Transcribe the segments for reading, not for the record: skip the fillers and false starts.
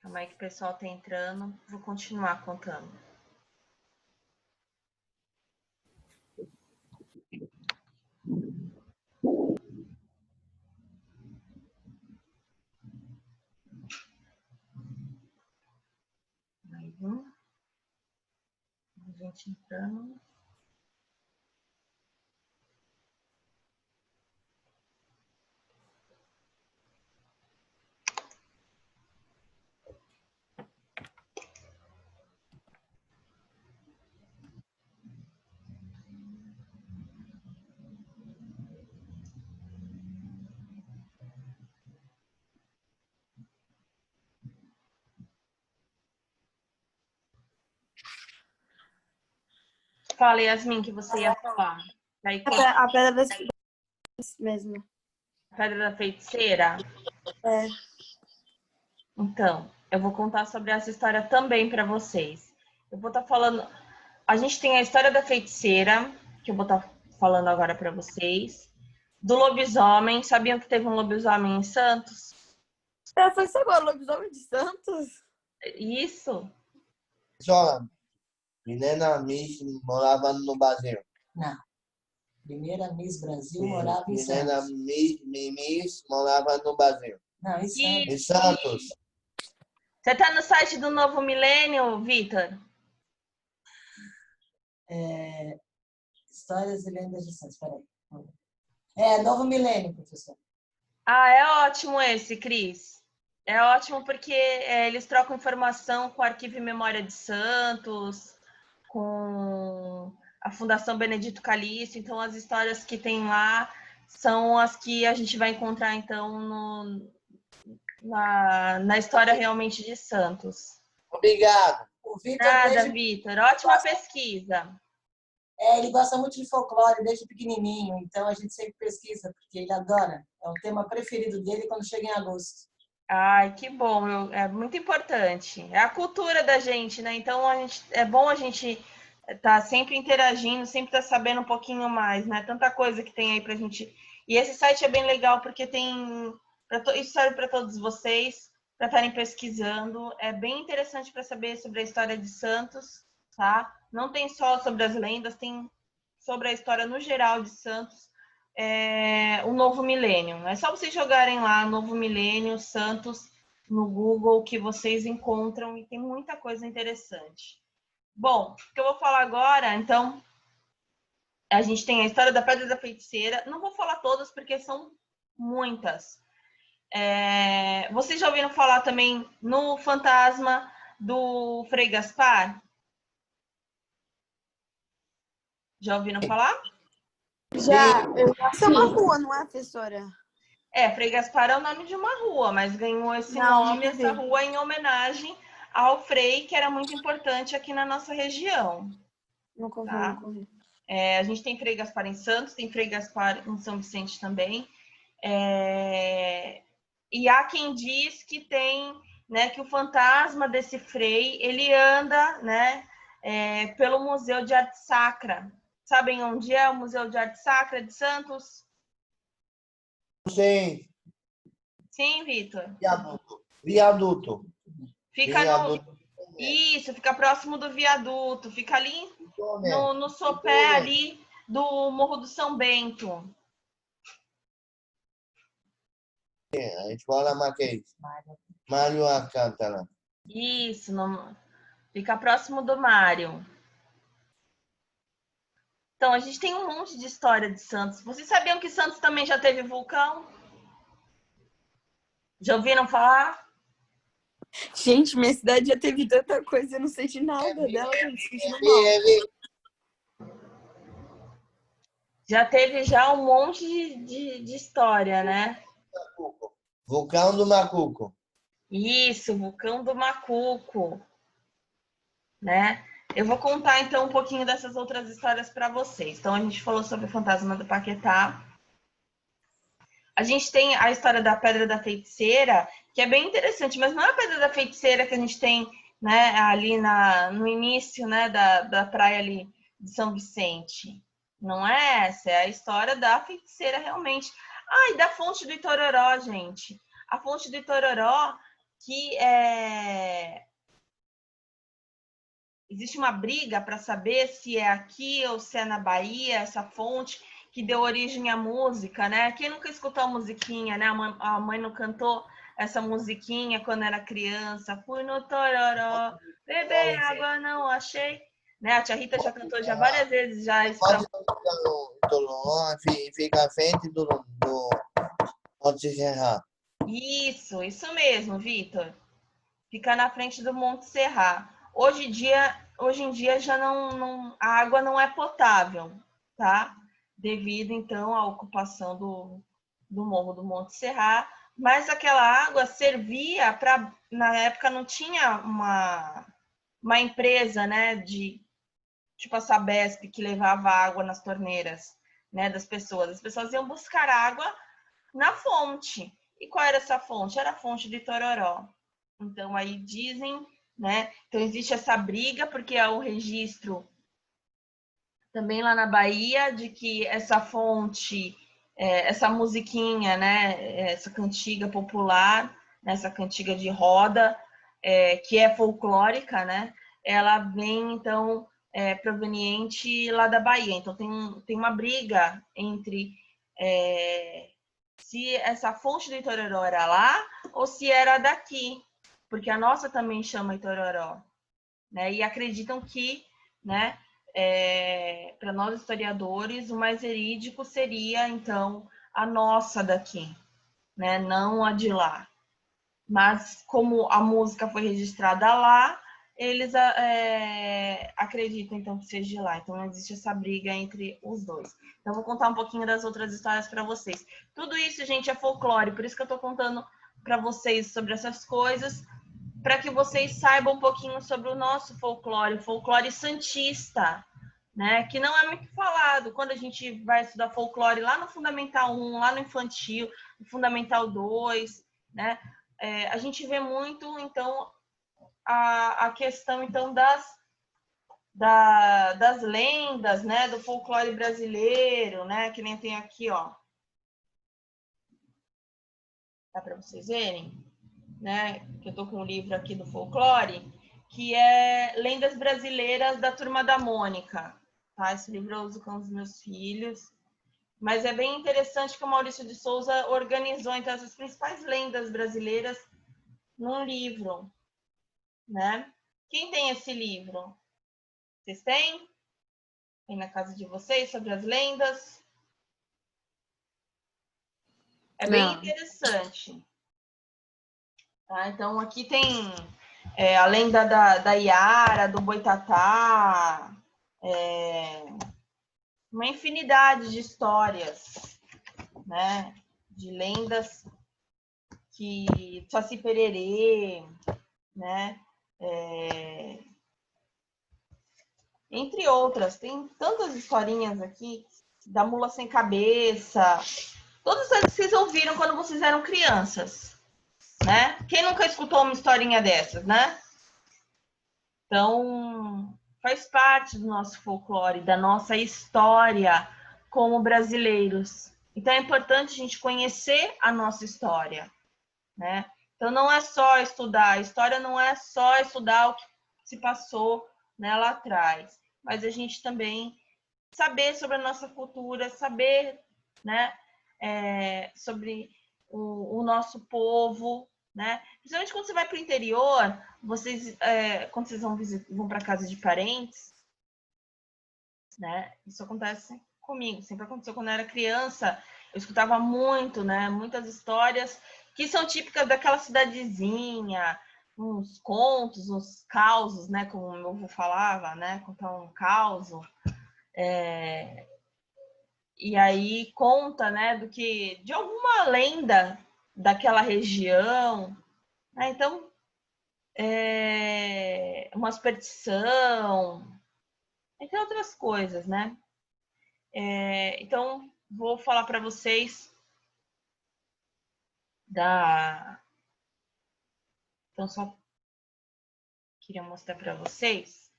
Calma aí que o pessoal tá entrando. Vou continuar contando. Mais um. A gente entrando. Fala, Yasmin, que você ia falar. Aí, A pedra das mesmo. a Pedra da Feiticeira? É. Então, eu vou contar sobre essa história também para vocês. Eu vou estar falando... A gente tem a história da feiticeira, que eu vou estar falando agora para vocês. Do lobisomem. Sabiam que teve um lobisomem em Santos? Foi isso agora, lobisomem de Santos? Isso. Só, Milena Miss morava no Brasil. Não. Primeira Miss Brasil morava em Milena Santos. Miss morava no Brasil. Não, em Santos. Em Santos. Você está no site do Novo Milênio, Vitor? Histórias e lendas de Santos. Peraí. Novo Milênio, professor. Ah, é ótimo esse, Cris. É ótimo porque eles trocam informação com o Arquivo e Memória de Santos, com a Fundação Benedito Calixto. Então, as histórias que tem lá são as que a gente vai encontrar, então, na história realmente de Santos. Obrigado. O Vitor, Nada, Vitor. Ótima pesquisa. ele gosta muito de folclore desde pequenininho, então a gente sempre pesquisa, porque ele adora. É o tema preferido dele quando chega em agosto. Ai, que bom. É muito importante. É a cultura da gente, né? Então, é bom a gente estar sempre interagindo, sempre estar sabendo um pouquinho mais, né? Tanta coisa que tem aí pra gente. E esse site é bem legal porque tem... Isso serve para todos vocês, para estarem pesquisando. É bem interessante para saber sobre a história de Santos, tá? Não tem só sobre as lendas, tem sobre a história no geral de Santos. O Novo Milênio. É só vocês jogarem lá Novo Milênio, Santos, no Google, que vocês encontram e tem muita coisa interessante. Bom, o que eu vou falar agora, então, a gente tem a história da Pedra da Feiticeira. Não vou falar todas, porque são muitas. Vocês já ouviram falar também no fantasma do Frei Gaspar? Já ouviram falar? Já. Isso é uma rua, não é, professora? Frei Gaspar é o nome de uma rua, mas ganhou esse Não, nome, nunca essa vi. rua, em homenagem ao Frei, que era muito importante aqui na nossa região. Nunca ouvi, Tá? nunca ouvi. A gente tem Frei Gaspar em Santos, tem Frei Gaspar em São Vicente também. E há quem diz que tem, né, que o fantasma desse Frei, ele anda, né, pelo Museu de Arte Sacra. Sabem onde é o Museu de Arte Sacra de Santos? Sim. Sim, Vitor? Viaduto. Fica Viaduto. Isso, fica próximo do viaduto, fica ali no sopé ali do Morro do São Bento. A gente fala Maquês. Mário Alcântara. Isso, fica próximo do Mário. Então, a gente tem um monte de história de Santos. Vocês sabiam que Santos também já teve vulcão? Já ouviram falar? Gente, minha cidade já teve tanta coisa, eu não sei de nada dela, eu me sentindo mal. Já teve um monte de história, né? Vulcão do Macuco. Isso, vulcão do Macuco, né? Eu vou contar, então, um pouquinho dessas outras histórias para vocês. Então, a gente falou sobre o fantasma do Paquetá. A gente tem a história da Pedra da Feiticeira, que é bem interessante, mas não é a Pedra da Feiticeira que a gente tem, né, ali no início, né, da praia ali de São Vicente. Não é essa, é a história da feiticeira realmente. Ah, e da fonte do Itororó, gente. A fonte do Itororó, que existe uma briga para saber se é aqui ou se é na Bahia, essa fonte que deu origem à música, né? Quem nunca escutou a musiquinha, né? A mãe não cantou essa musiquinha quando era criança. Fui no Tororó, beber água não achei. Né? A tia Rita já cantou já várias vezes já isso pra... Pode ficar no Tolon, fica à frente do Monte Serra. Isso mesmo, Vitor. Fica na frente do Monte Serra. Hoje em dia já a água não é potável, tá? Devido, então, à ocupação do morro do Monte Serra. Mas aquela água servia para... Na época não tinha uma empresa, né, tipo a Sabesp, que levava água nas torneiras, né, das pessoas. As pessoas iam buscar água na fonte. E qual era essa fonte? Era a fonte de Itororó. Então, aí dizem, né? Então, existe essa briga, porque há o registro também lá na Bahia de que essa fonte, essa musiquinha, né? Essa cantiga popular, essa cantiga de roda, que é folclórica, né? Ela vem, então, proveniente lá da Bahia. Então, tem uma briga entre se essa fonte do Itororó era lá ou se era daqui, porque a nossa também chama Itororó, né? E acreditam que, né, para nós historiadores, o mais verídico seria, então, a nossa daqui, né? Não a de lá. Mas, como a música foi registrada lá, eles acreditam, então, que seja de lá. Então, não existe essa briga entre os dois. Então, vou contar um pouquinho das outras histórias para vocês. Tudo isso, gente, é folclore. Por isso que eu estou contando para vocês sobre essas coisas, para que vocês saibam um pouquinho sobre o nosso folclore, o folclore santista, né? Que não é muito falado. Quando a gente vai estudar folclore lá no Fundamental 1, lá no Infantil, no Fundamental 2, né? A gente vê muito, então, a questão, então, das lendas, né, do folclore brasileiro, né, que nem tem aqui, ó. Dá para vocês verem, né, que eu tô com um livro aqui do folclore, que é Lendas Brasileiras da Turma da Mônica, tá? Esse livro eu uso com os meus filhos, mas é bem interessante que o Maurício de Souza organizou, então, essas principais lendas brasileiras num livro, né? Quem tem esse livro? Vocês têm? Tem na casa de vocês sobre as lendas? É bem interessante. Tá? Então, aqui tem a lenda da Iara, do Boitatá, uma infinidade de histórias, né? De lendas que Saci Pererê, né? Entre outras, tem tantas historinhas aqui, da Mula Sem Cabeça, todas as que vocês ouviram quando vocês eram crianças, né? Quem nunca escutou uma historinha dessas, né? Então, faz parte do nosso folclore, da nossa história como brasileiros. Então, é importante a gente conhecer a nossa história, né? Então, não é só estudar, a história não é só estudar o que se passou, né, lá atrás, mas a gente também saber sobre a nossa cultura, saber, né, sobre o nosso povo, né? Principalmente quando você vai para o interior, quando vocês vão para casa de parentes, né? Isso acontece comigo, sempre aconteceu quando eu era criança. Eu escutava muito, né? Muitas histórias que são típicas daquela cidadezinha, uns contos, uns causos, né? Como o meu avô falava, né? Contar um causo. E aí conta, né, de alguma lenda daquela região, né? Então, uma superstição, entre outras coisas, né? Então, vou falar para vocês Então, só queria mostrar para vocês.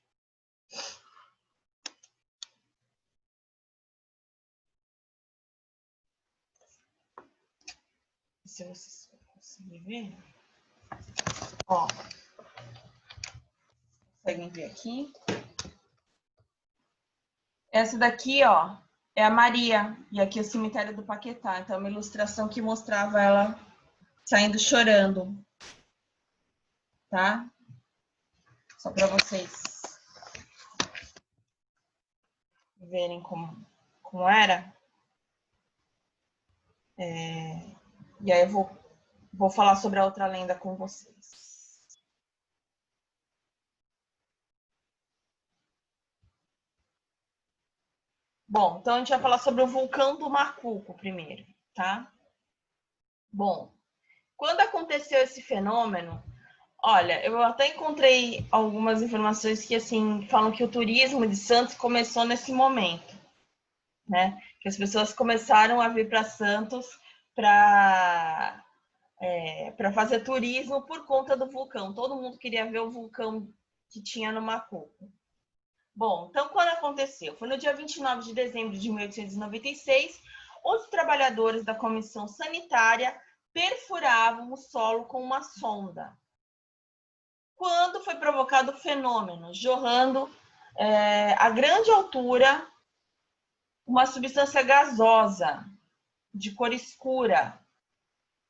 se vocês conseguirem ver. Ó. Conseguem ver aqui? Essa daqui, ó, é a Maria. E aqui é o cemitério do Paquetá. Então, é uma ilustração que mostrava ela saindo chorando. Tá? Só para vocês verem como era. E aí eu vou falar sobre a outra lenda com vocês. Bom, então a gente vai falar sobre o vulcão do Macuco primeiro, tá? Bom, quando aconteceu esse fenômeno, olha, eu até encontrei algumas informações que, assim, falam que o turismo de Santos começou nesse momento, né? Que as pessoas começaram a vir para Santos para fazer turismo por conta do vulcão. Todo mundo queria ver o vulcão que tinha no Macuco. Bom, então quando aconteceu? Foi no dia 29 de dezembro de 1896, os trabalhadores da comissão sanitária perfuravam o solo com uma sonda. Quando foi provocado o fenômeno, jorrando a grande altura uma substância gasosa de cor escura.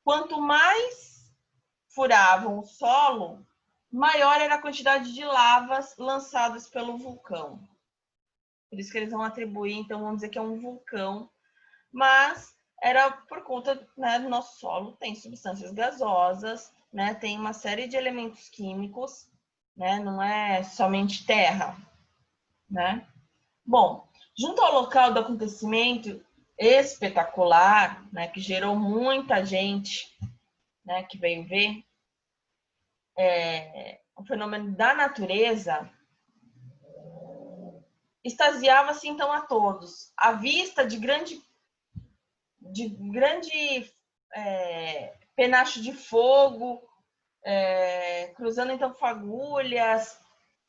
Quanto mais furavam o solo, maior era a quantidade de lavas lançadas pelo vulcão. Por isso que eles vão atribuir, então, vamos dizer que é um vulcão, mas era por conta, né, do nosso solo, tem substâncias gasosas, né, tem uma série de elementos químicos, né, não é somente terra, né? Bom, junto ao local do acontecimento espetacular, né, que gerou muita gente, né, que veio ver, o fenômeno da natureza, extasiava-se então a todos. A vista de grande penacho de fogo, cruzando então fagulhas,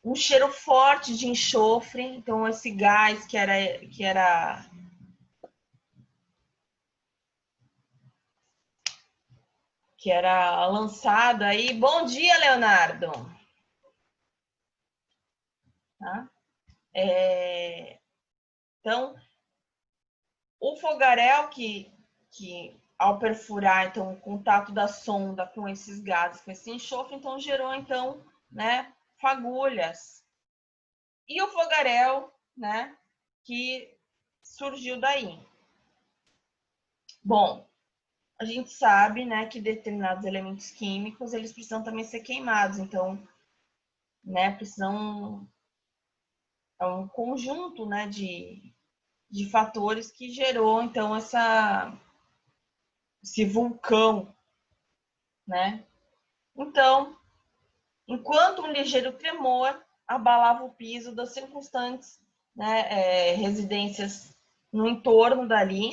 um cheiro forte de enxofre, então esse gás que era lançado aí. Bom dia, Leonardo! Tá? Então, o fogaréu que ao perfurar então, o contato da sonda com esses gases, com esse enxofre, então gerou então, né, fagulhas. E o fogaréu, né, que surgiu daí. Bom, a gente sabe, né, que determinados elementos químicos, eles precisam também ser queimados, então, né, é um conjunto, né, de fatores que gerou, então, esse vulcão, né? Então, enquanto um ligeiro tremor abalava o piso das circunstantes, né, residências no entorno dali,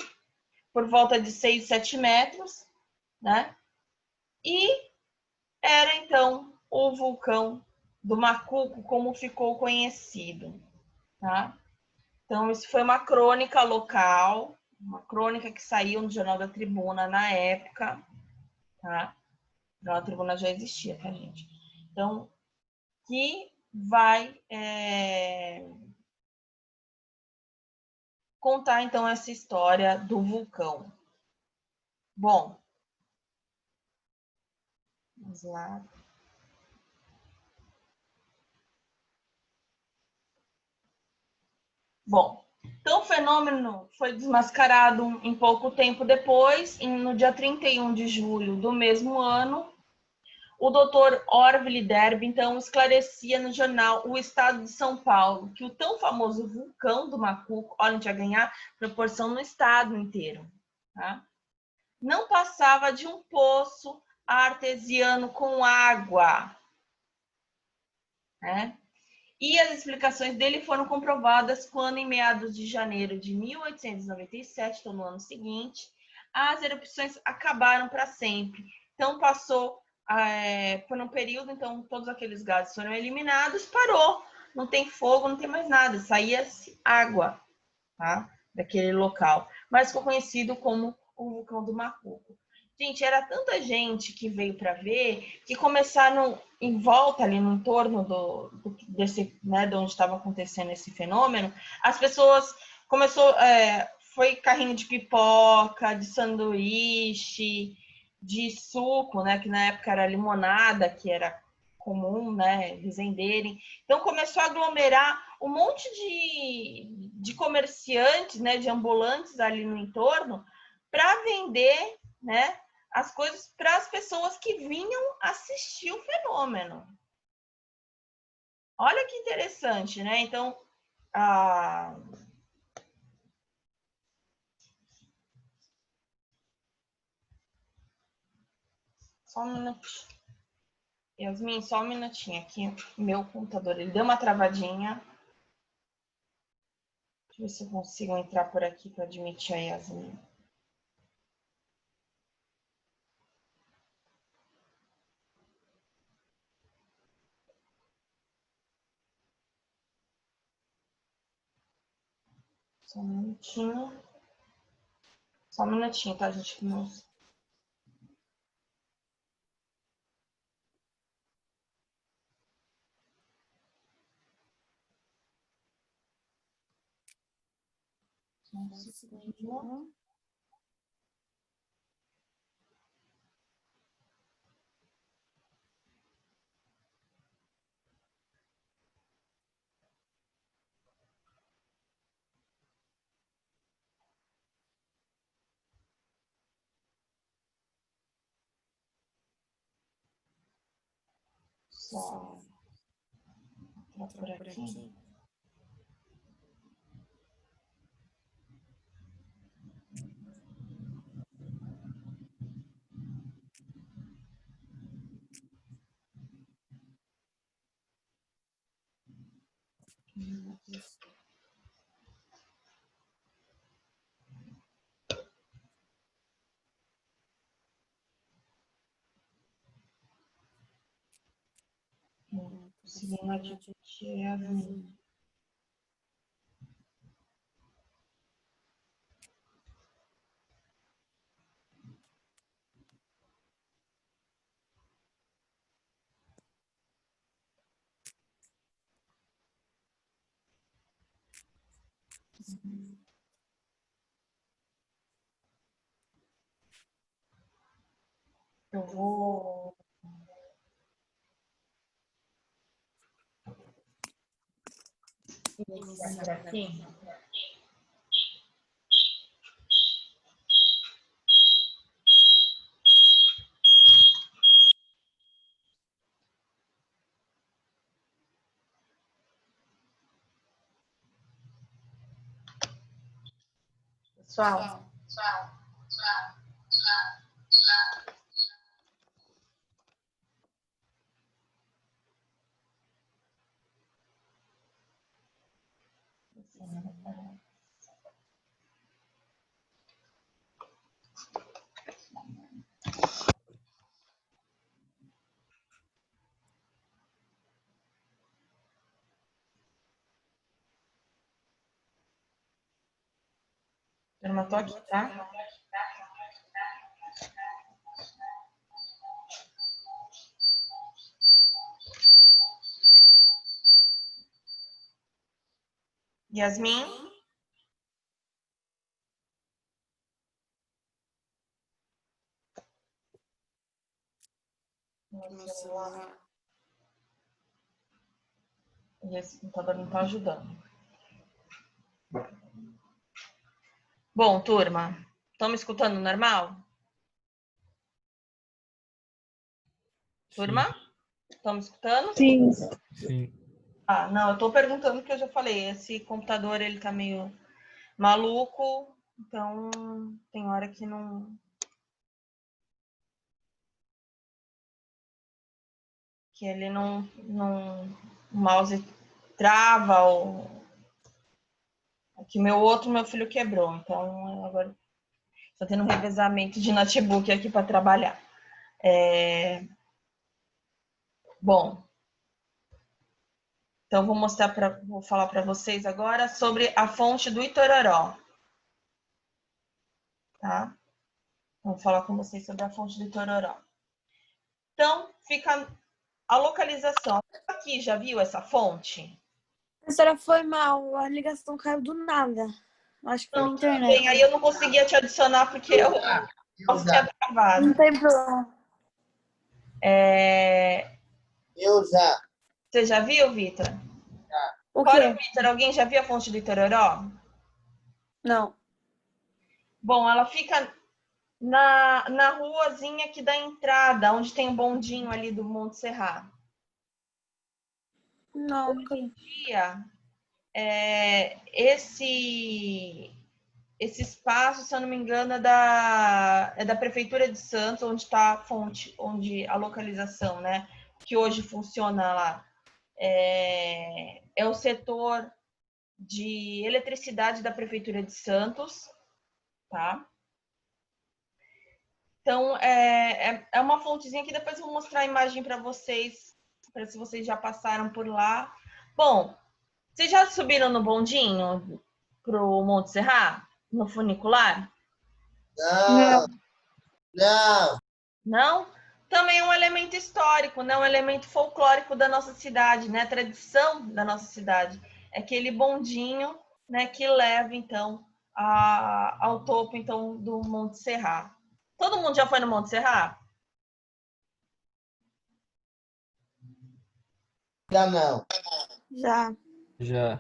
por volta de 6, 7 metros, né? E era, então, o vulcão do Macuco, como ficou conhecido, tá? Então, isso foi uma crônica local, uma crônica que saiu no Jornal da Tribuna na época, tá? O Jornal da Tribuna já existia, tá, gente? Então, que vai contar, então, essa história do vulcão. Bom, vamos lá. Bom, então o fenômeno foi desmascarado em pouco tempo depois, no dia 31 de julho do mesmo ano. O doutor Orville Derby, então, esclarecia no jornal O Estado de São Paulo que o tão famoso vulcão do Macuco, olha, a gente ia ganhar proporção no estado inteiro, tá? Não passava de um poço artesiano com água, né? E as explicações dele foram comprovadas quando, em meados de janeiro de 1897, então no ano seguinte, as erupções acabaram para sempre. Então, passou por um período, então todos aqueles gases foram eliminados, parou, não tem fogo, não tem mais nada, saía-se água, tá? Daquele local, mas ficou conhecido como o vulcão do Macuco. Gente, era tanta gente que veio para ver que começaram em volta ali no entorno desse, né, de onde estava acontecendo esse fenômeno, as pessoas foi carrinho de pipoca, de sanduíche, de suco, né, que na época era limonada, que era comum, né, eles venderem. Então começou a aglomerar um monte de comerciantes, né, de ambulantes ali no entorno para vender, né, as coisas para as pessoas que vinham assistir o fenômeno. Olha que interessante, né? Então, só um minutinho. Yasmin, só um minutinho aqui. Meu computador, ele deu uma travadinha. Deixa eu ver se eu consigo entrar por aqui para admitir a Yasmin. Só um minutinho. Só um minutinho, tá, gente? Só por aqui. Conseguindo admitir a Yasmin. Eu vou... iniciar por aqui. Pessoal, turma, tô aqui, tá? Yasmin? Meu celular. E esse computador não tá ajudando. Bom, turma, estão me escutando normal? Turma? Estão me escutando? Sim. Sim. Ah, não, eu tô perguntando porque eu já falei, esse computador, ele tá meio maluco, então tem hora que não... que ele não o mouse trava ou... Aqui meu filho quebrou, então agora estou tendo um revezamento de notebook aqui para trabalhar. Bom, então vou falar para vocês agora sobre a fonte do Itororó. Tá? Vou falar com vocês sobre a fonte do Itororó. Então, fica a localização. Aqui, já viu essa fonte? Professora, foi mal. A ligação caiu do nada. Acho que foi na internet. Bem, aí eu não conseguia te adicionar porque eu tinha travado. Não tem problema. Você já viu, Vitor? O Fora o quê? Vitor, alguém já viu a fonte do Itororó? Não. Bom, ela fica na ruazinha aqui da entrada, onde tem o bondinho ali do Monte Serra. Não, Hoje nunca em vi. dia, esse espaço, se eu não me engano, é da Prefeitura de Santos, onde está a fonte, onde a localização, né? Que hoje funciona lá. É o setor de eletricidade da Prefeitura de Santos, tá? Então, é uma fontezinha que depois eu vou mostrar a imagem para vocês, para se vocês já passaram por lá. Bom, vocês já subiram no bondinho pro Monte Serra? No funicular? Não. Não? Também é um elemento histórico, né? Um elemento folclórico da nossa cidade, né? Tradição da nossa cidade. É aquele bondinho, né, que leva, então, ao topo, então, do Monte Serra. Todo mundo já foi no Monte Serra? Ainda não. Já. Já.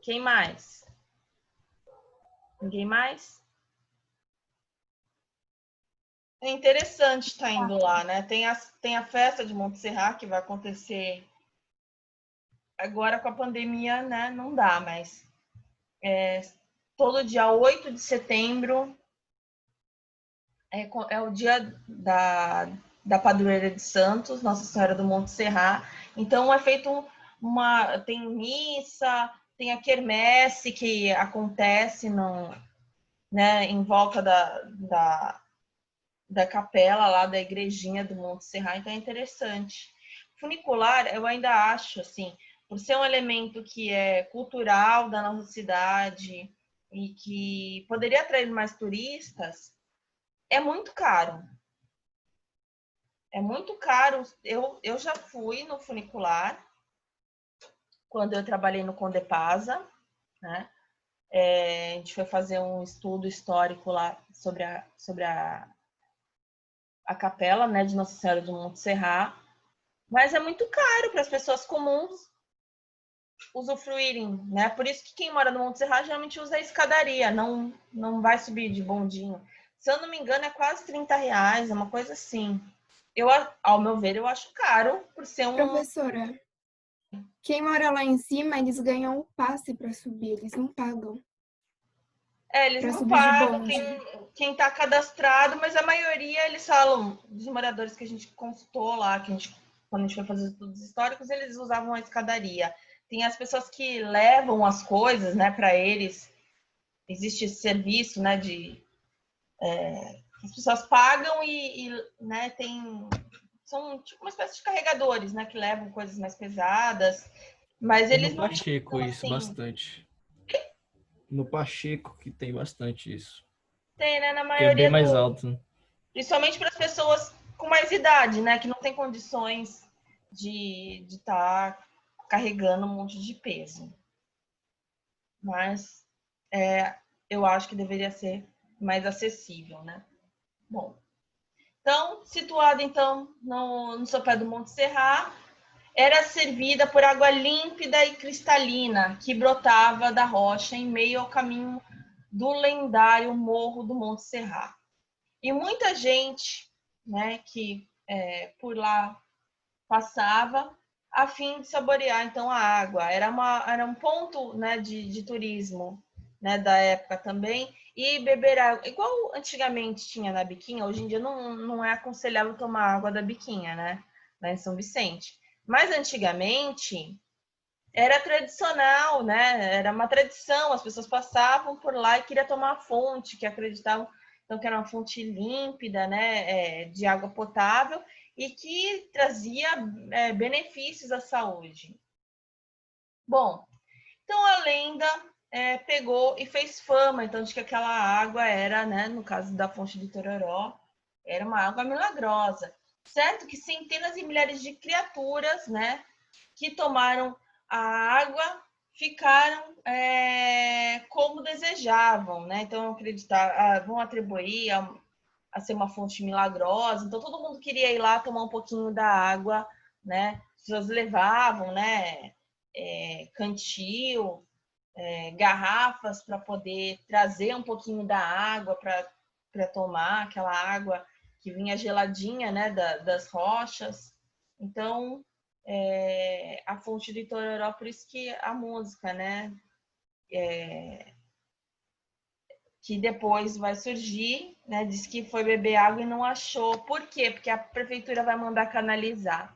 Quem mais? Ninguém mais? É interessante estar indo lá, né? Tem a festa de Monte Serra que vai acontecer agora com a pandemia, né? Não dá, mas todo dia 8 de setembro é o dia da padroeira de Santos, Nossa Senhora do Monte Serra. Então é feito tem missa, tem a quermesse que acontece né, em volta da capela lá da igrejinha do Monte Serra, então é interessante. Funicular, eu ainda acho, assim, por ser um elemento que é cultural da nossa cidade e que poderia atrair mais turistas, é muito caro. É muito caro. Eu já fui no funicular quando eu trabalhei no Condepasa, né? A gente foi fazer um estudo histórico lá sobre a capela, né, de Nossa Senhora do Monte Serra, mas é muito caro para as pessoas comuns usufruírem, né? Por isso que quem mora no Monte Serra geralmente usa a escadaria, não vai subir de bondinho. Se eu não me engano, é quase R$30, é uma coisa assim. Ao meu ver, eu acho caro por ser um... Professora, quem mora lá em cima, eles ganham o passe para subir, eles não pagam. Eles Pra não subir de pagam, bonde. quem está cadastrado, mas a maioria, eles falam, dos moradores que a gente consultou lá, quando a gente foi fazer os estudos históricos, eles usavam a escadaria. Tem as pessoas que levam as coisas, né, para eles. Existe esse serviço, né, as pessoas pagam né, são tipo uma espécie de carregadores, né, que levam coisas mais pesadas, mas Tem eles no não Pacheco ficam isso, assim. bastante. No Pacheco que tem bastante isso. Tem, né, na Que é bem maioria mais alto, né? principalmente para as pessoas com mais idade, né, que não tem condições de estar carregando um monte de peso. Mas eu acho que deveria ser mais acessível, né? Bom, então, situada então no sopé do Monte Serra, era servida por água límpida e cristalina que brotava da rocha em meio ao caminho do lendário Morro do Monte Serra. E muita gente, né, que por lá passava a fim de saborear então a água. Era um ponto, né, de turismo, né, da época também. E beber água, igual antigamente tinha na Biquinha, hoje em dia não é aconselhável tomar água da Biquinha, né, lá em São Vicente. Mas antigamente era tradicional, né? Era uma tradição, as pessoas passavam por lá e queriam tomar a fonte, que acreditavam então, que era uma fonte límpida, né, de água potável e que trazia benefícios à saúde. Bom, então a lenda pegou e fez fama, então, de que aquela água era, né, no caso da fonte do Itororó, era uma água milagrosa. Certo que centenas e milhares de criaturas, né, que tomaram a água ficaram como desejavam, né? Então, vão atribuir a ser uma fonte milagrosa. Então, todo mundo queria ir lá tomar um pouquinho da água, né? As pessoas levavam, né? Cantil, garrafas para poder trazer um pouquinho da água para tomar, aquela água que vinha geladinha, né? Das rochas. Então, a fonte do Itororó, por isso que a música, né? Que depois vai surgir, né? Diz que foi beber água e não achou. Por quê? Porque a prefeitura vai mandar canalizar.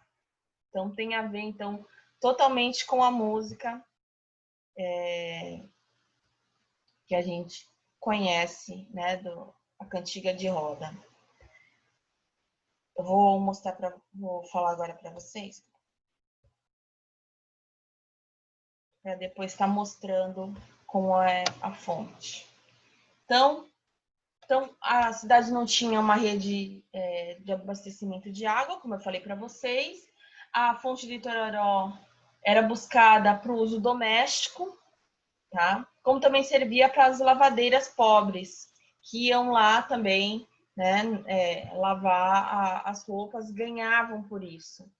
Então tem a ver, então, totalmente com a música que a gente conhece, né? A cantiga de roda. Eu vou falar agora para vocês, para depois estar mostrando como é a fonte. Então, a cidade não tinha uma rede de abastecimento de água, como eu falei para vocês. A fonte do Itororó era buscada para o uso doméstico, tá? Como também servia para as lavadeiras pobres, que iam lá também, né, lavar as roupas, ganhavam por isso.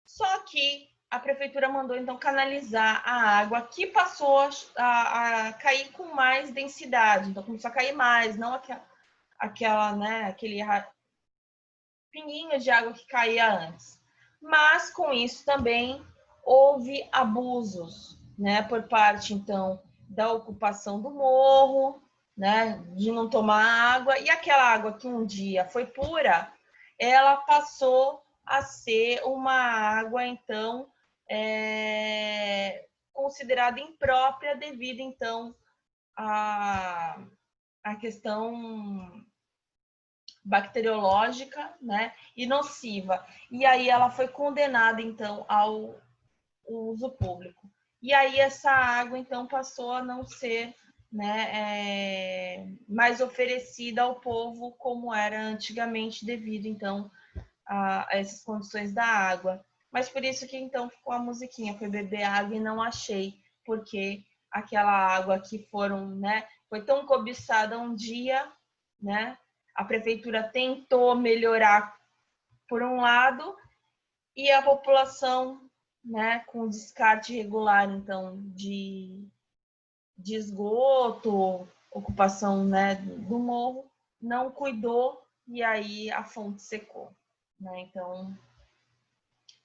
Só que a prefeitura mandou, então, canalizar a água, que passou a cair com mais densidade. Então, começou a cair mais, não aquela, né, aquele pinguinho de água que caía antes. Mas, com isso, também houve abusos, né, por parte, então, da ocupação do morro, né, de não tomar água. E aquela água que um dia foi pura, ela passou a ser uma água, então, considerada imprópria devido, então, à questão bacteriológica, né, e nociva. E aí ela foi condenada, então, ao uso público. E aí essa água, então, passou a não ser, né, mais oferecida ao povo como era antigamente, devido, então, a essas condições da água. Mas por isso que, então, ficou a musiquinha, foi beber água e não achei, porque aquela água que foi tão cobiçada um dia, né, a prefeitura tentou melhorar por um lado e a população, né, com descarte irregular, então, de esgoto, ocupação, né, do morro, não cuidou e aí a fonte secou, né? Então,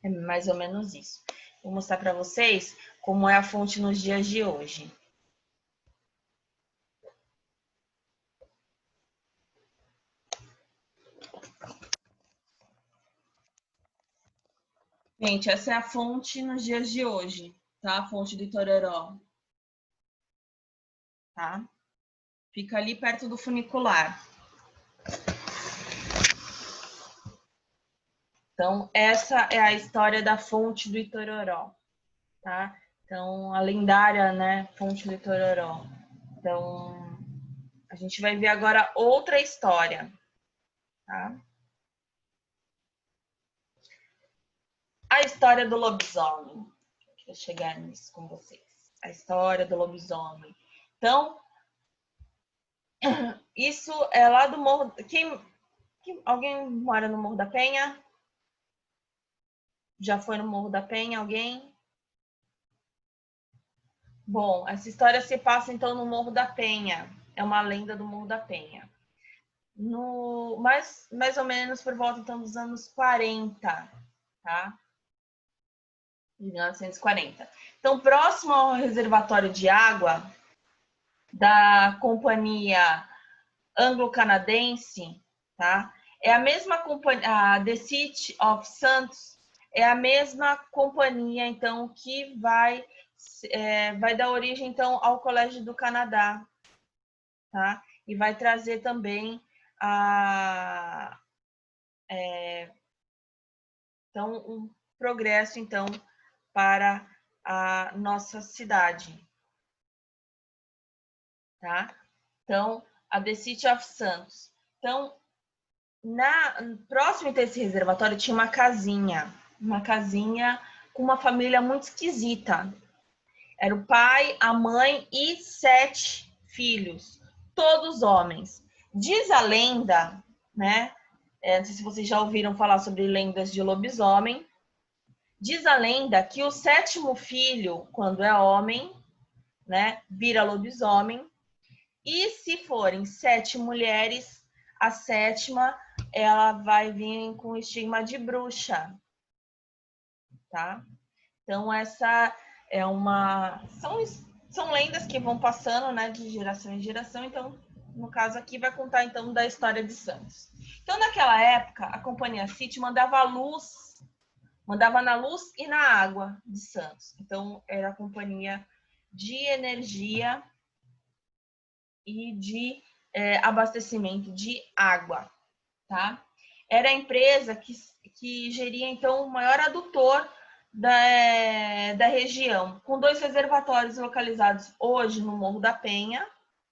é mais ou menos isso. Vou mostrar para vocês como é a fonte nos dias de hoje. Gente, essa é a fonte nos dias de hoje, tá? A fonte do Itororó, tá? Fica ali perto do funicular. Então, essa é a história da fonte do Itororó, tá? Então, a lendária, né, fonte do Itororó. Então, a gente vai ver agora outra história, tá? A história do lobisomem. Deixa eu chegar nisso com vocês. A história do lobisomem. Então, isso é lá do Morro... Alguém mora no Morro da Penha? Já foi no Morro da Penha, alguém? Bom, essa história se passa, então, no Morro da Penha. É uma lenda do Morro da Penha. Mais ou menos por volta, então, dos anos 40, tá? De 1940. Então, próximo ao reservatório de água da Companhia Anglo-Canadense, tá? É a mesma companhia, a The City of Santos, é a mesma companhia, então, que vai dar origem, então, ao Colégio do Canadá, tá? E vai trazer também então, um progresso, então, para a nossa cidade. tá? Então, a The City of Santos. Então, próximo desse reservatório tinha uma casinha com uma família muito esquisita. Era o pai, a mãe e 7 filhos, todos homens. Diz a lenda, né? Não sei se vocês já ouviram falar sobre lendas de lobisomem. Diz a lenda que o 7º filho, quando é homem, né, vira lobisomem. E se forem 7 mulheres, a 7ª, ela vai vir com estigma de bruxa, tá? Então, essa é uma... São lendas que vão passando, né, de geração em geração. Então, no caso aqui, vai contar, então, da história de Santos. Então, naquela época, a Companhia City mandava na luz e na água de Santos. Então, era a companhia de energia e de abastecimento de água, tá? Era a empresa que geria, então, o maior adutor da região, com 2 reservatórios localizados hoje no Morro da Penha,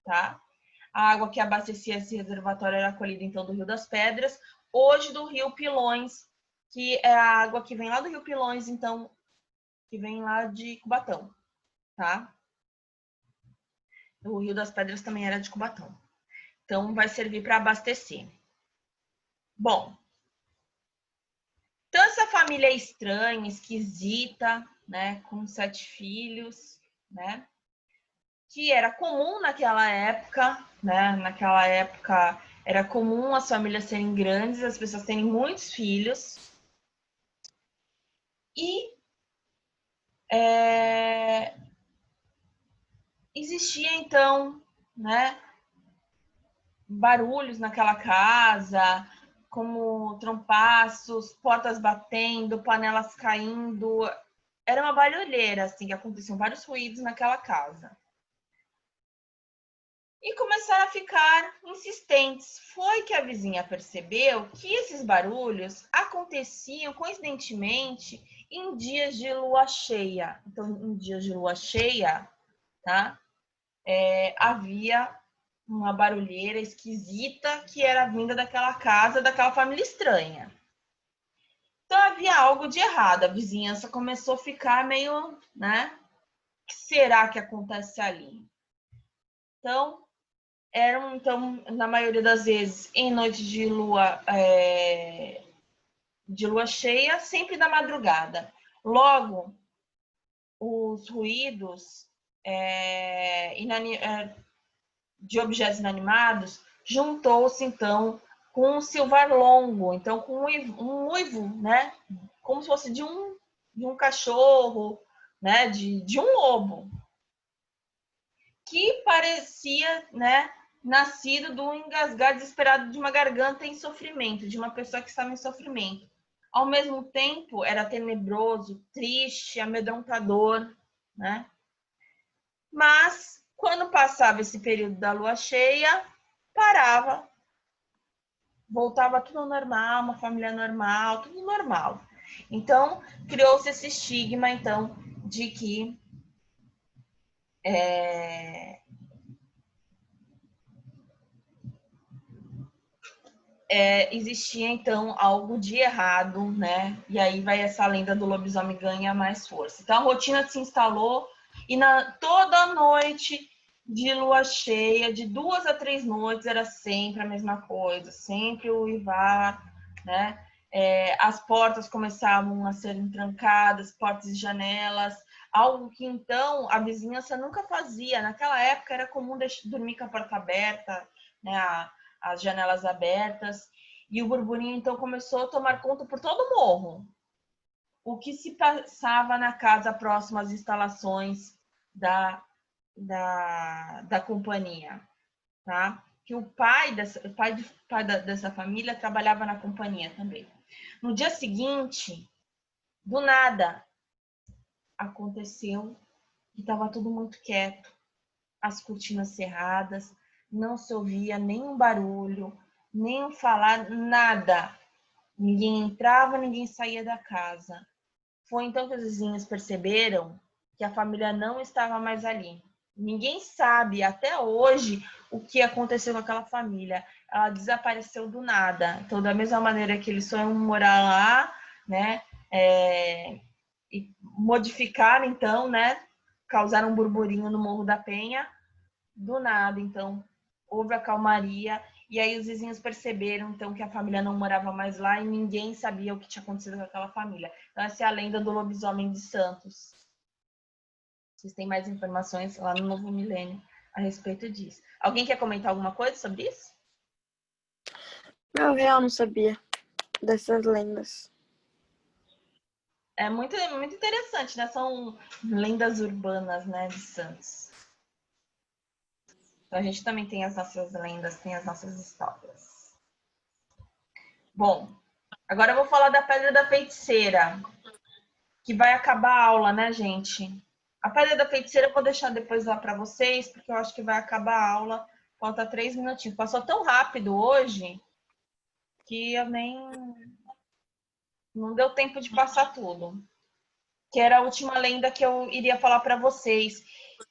tá? A água que abastecia esse reservatório era colhida, então, do Rio das Pedras, hoje do Rio Pilões, que é a água que vem lá do Rio Pilões, então, que vem lá de Cubatão, tá? O Rio das Pedras também era de Cubatão. Então, vai servir para abastecer. Bom, então essa família estranha, esquisita, né, com 7 filhos, né, que era comum naquela época, né, naquela época era comum as famílias serem grandes, as pessoas terem muitos filhos, e existia então, né, barulhos naquela casa, como trompaços, portas batendo, panelas caindo. Era uma barulheira, assim, que aconteciam vários ruídos naquela casa. E começaram a ficar insistentes. Foi que a vizinha percebeu que esses barulhos aconteciam, coincidentemente, em dias de lua cheia. Então, em dias de lua cheia, tá? Havia uma barulheira esquisita que era vinda daquela casa, daquela família estranha. Então havia algo de errado. A vizinhança começou a ficar meio, né? O que será que acontece ali? Então, na maioria das vezes, em noite de lua cheia, sempre da madrugada. Logo, os ruídos de objetos inanimados juntou-se, então, com um silvar longo, então, com um uivo, né? Como se fosse de um cachorro, né? De um lobo. Que parecia, né? Nascido do engasgar desesperado de uma garganta em sofrimento, de uma pessoa que estava em sofrimento. Ao mesmo tempo, era tenebroso, triste, amedrontador, né? Mas, quando passava esse período da lua cheia, parava, voltava tudo normal, uma família normal, tudo normal. Então, criou-se esse estigma, então, de que existia, então, algo de errado, né? E aí vai essa lenda do lobisomem ganha mais força. Então, a rotina se instalou e toda noite de lua cheia, de 2 a 3 noites, era sempre a mesma coisa, sempre o uivar, né? As portas começavam a serem trancadas, portas e janelas, algo que, então, a vizinhança nunca fazia. Naquela época, era comum dormir com a porta aberta, né? As janelas abertas, e o burburinho, então, começou a tomar conta por todo o morro. O que se passava na casa próxima às instalações da companhia, tá? Que o pai dessa família trabalhava na companhia também. No dia seguinte, do nada, aconteceu que estava tudo muito quieto, as cortinas cerradas, não se ouvia nenhum barulho, nem falar, nada. Ninguém entrava, ninguém saía da casa. Foi então que os vizinhos perceberam que a família não estava mais ali. Ninguém sabe até hoje o que aconteceu com aquela família. Ela desapareceu do nada. Então, da mesma maneira que eles sonham morar lá, né? E modificaram, então, né? Causaram um burburinho no Morro da Penha. Do nada, então, houve a calmaria. E aí os vizinhos perceberam, então, que a família não morava mais lá e ninguém sabia o que tinha acontecido com aquela família. Então, essa é a lenda do lobisomem de Santos. Vocês têm mais informações lá no Novo Milênio a respeito disso. Alguém quer comentar alguma coisa sobre isso? Meu, real não sabia dessas lendas. É muito interessante, né? São lendas urbanas, né, de Santos. Então, a gente também tem as nossas lendas, tem as nossas histórias. Bom, agora eu vou falar da Pedra da Feiticeira, que vai acabar a aula, né, gente? A Pedra da Feiticeira eu vou deixar depois lá para vocês, porque eu acho que vai acabar a aula. Falta 3 minutinhos. Passou tão rápido hoje que eu nem... Não deu tempo de passar tudo. Que era a última lenda que eu iria falar para vocês.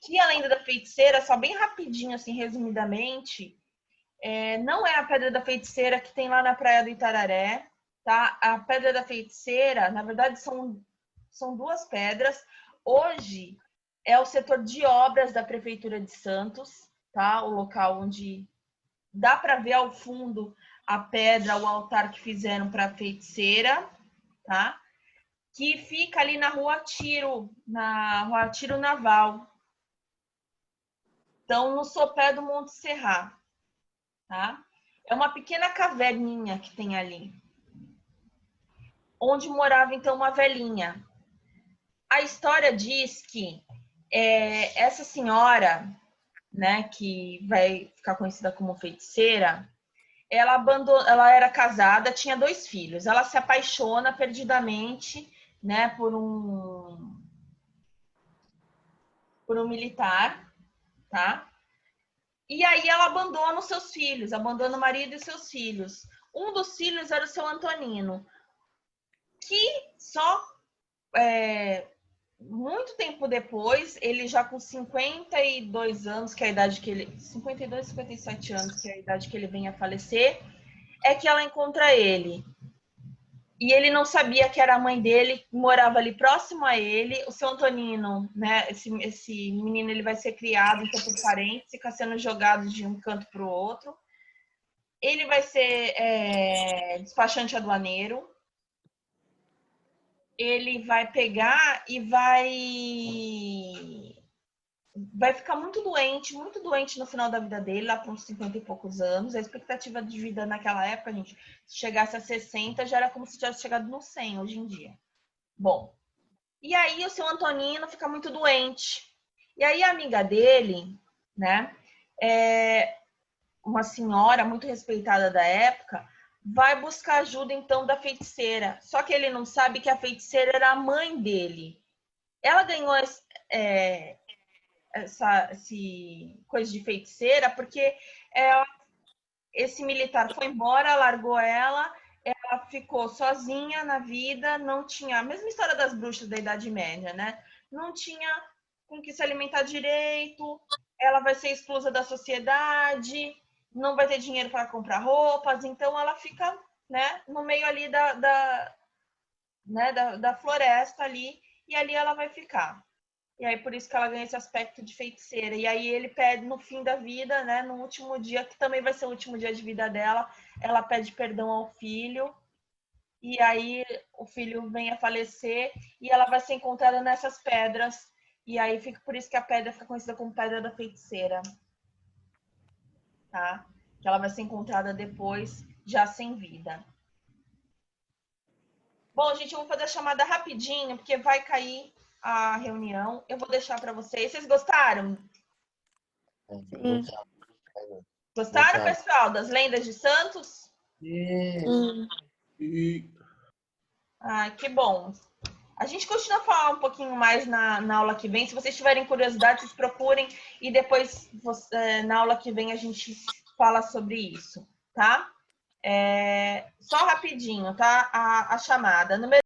Que a lenda da feiticeira, só bem rapidinho, assim, resumidamente, não é a Pedra da Feiticeira que tem lá na Praia do Itararé, tá? A Pedra da Feiticeira, na verdade, são 2 pedras. Hoje é o setor de obras da Prefeitura de Santos, tá? O local onde dá para ver ao fundo a pedra, o altar que fizeram para a feiticeira, tá? Que fica ali na Rua Tiro Naval. Então, no sopé do Monte Serra, tá? É uma pequena caverninha que tem ali, onde morava, então, uma velhinha. A história diz que essa senhora, né, que vai ficar conhecida como feiticeira, ela era casada, tinha 2 filhos. Ela se apaixona perdidamente, né, por um militar, tá? E aí ela abandona os seus filhos, abandona o marido e os seus filhos. Um dos filhos era o seu Antonino, que só muito tempo depois, ele já com 52 anos, que é a idade que ele... 52, 57 anos, que é a idade que ele vem a falecer, é que ela encontra ele. E ele não sabia que era a mãe dele, morava ali próximo a ele. O seu Antonino, né? Esse menino, ele vai ser criado então, por parentes, fica sendo jogado de um canto para o outro. Ele vai ser despachante aduaneiro. Ele vai pegar e vai ficar muito doente no final da vida dele, lá para uns 50 e poucos anos. A expectativa de vida naquela época, gente, se chegasse a 60, já era como se tivesse chegado no 100 hoje em dia. Bom, e aí o seu Antonino fica muito doente. E aí a amiga dele, né, uma senhora muito respeitada da época, vai buscar ajuda então da feiticeira. Só que ele não sabe que a feiticeira era a mãe dele. Ela ganhou essa coisa de feiticeira, porque esse militar foi embora, largou ela ficou sozinha na vida, não tinha... A mesma história das bruxas da Idade Média, né? Não tinha com que se alimentar direito, ela vai ser exclusa da sociedade, não vai ter dinheiro para comprar roupas, então ela fica, né, no meio ali da floresta ali, e ali ela vai ficar. E aí, por isso que ela ganha esse aspecto de feiticeira. E aí ele pede no fim da vida, né? No último dia, que também vai ser o último dia de vida dela, ela pede perdão ao filho. E aí o filho vem a falecer e ela vai ser encontrada nessas pedras. E aí fica por isso que a pedra fica conhecida como Pedra da Feiticeira. Tá? Que ela vai ser encontrada depois, já sem vida. Bom, gente, eu vou fazer a chamada rapidinho, porque vai cair a reunião. Eu vou deixar para vocês. Vocês gostaram? Sim. Gostaram, pessoal, das lendas de Santos? Sim. Ai, que bom. A gente continua a falar um pouquinho mais na aula que vem. Se vocês tiverem curiosidade, vocês procurem. E depois, na aula que vem, a gente fala sobre isso, tá? Só rapidinho, tá? A chamada. Número